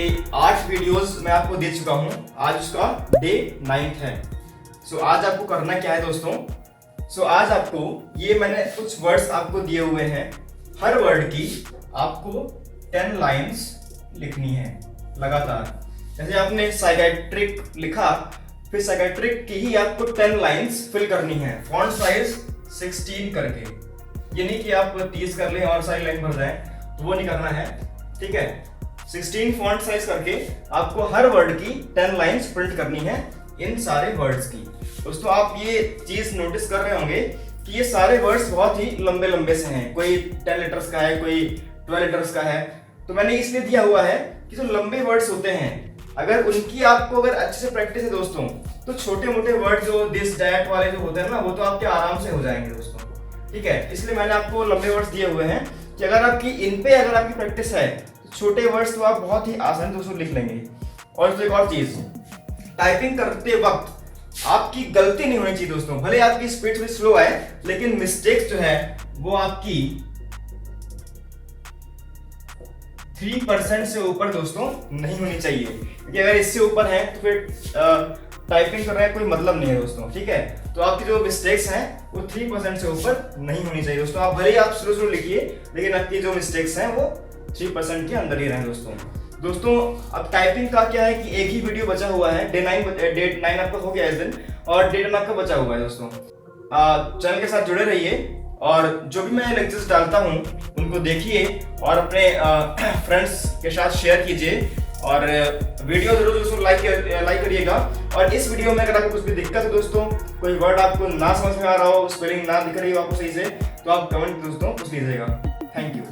के 8 वीडियोस मैं आपको दे चुका हूं। आज उसका डे 9 है। सो आज आपको करना क्या है दोस्तों? आज आपको ये मैंने कुछ वर्ड्स आपको दिए हुए हैं। हर वर्ड की आपको 10 लाइंस लिखनी है लगातार। जैसे आपने साइकेट्रिक लिखा, फिर साइकेट्रिक की ही आपको 10 लाइंस फिल करनी है, फॉन्ट साइज 16 करके। ये नहीं कि आप 30 कर लें और सारी लाइन भर जाए, तो वो नहीं करना है, ठीक है। 16 फॉन्ट साइज करके आपको हर वर्ड की 10 लाइंस प्रिंट करनी है, इन सारे वर्ड्स की। दोस्तों आप ये चीज नोटिस कर रहे होंगे कि ये सारे वर्ड्स बहुत ही लंबे लंबे से हैं। कोई 10 लेटर्स का है, कोई 12 लेटर्स का है। तो मैंने इसलिए दिया हुआ है कि जो लंबे वर्ड्स होते हैं, अगर उनकी आपको अगर अच्छे से प्रैक्टिस है दोस्तों, तो छोटे मोटे वर्ड जो दिस डैट वाले जो होते हैं ना, वो तो आपके आराम से हो जाएंगे दोस्तों, ठीक है। इसलिए मैंने आपको लंबे वर्ड्स दिए हुए हैं कि अगर आपकी इन पे अगर आपकी प्रैक्टिस है तो छोटे वर्ड्स तो आप बहुत ही आसानी दोस्तों लिख लेंगे। और तो एक और चीज, टाइपिंग करते वक्त आपकी गलती नहीं होनी चाहिए दोस्तों। भले आपकी स्पीड भी स्लो है, लेकिन मिस्टेक्स जो है वो आपकी 3% से ऊपर दोस्तों नहीं होनी चाहिए, क्योंकि अगर इससे ऊपर है तो फिर टाइपिंग कर रहे हैं कोई मतलब नहीं है दोस्तों, ठीक है। तो आपकी जो मिस्टेक्स हैं वो 3% से ऊपर नहीं होनी चाहिए दोस्तों। आप भले ही आप स्लो लिखिए, लेकिन आपकी जो मिस्टेक्स हैं वो 3% के अंदर ही रहें दोस्तों। अब टाइपिंग का क्या है कि एक ही वीडियो बचा हुआ है। डे 9 आपका हो गया इस दिन, और डे 10 आपका बचा हुआ है दोस्तों। चैनल के साथ जुड़े रहिए, और जो भी मैं लेक्चर्स डालता हूँ उनको देखिए और अपने फ्रेंड्स के साथ शेयर कीजिए, और वीडियो जरूर दोस्तों लाइक करिएगा। और इस वीडियो में अगर आपको कुछ भी दिक्कत है दोस्तों, कोई वर्ड आपको ना समझ में आ रहा हो, स्पेलिंग ना दिख रही हो आपको सही से, तो आप कमेंट दोस्तों पूछ लीजिएगा। Thank you.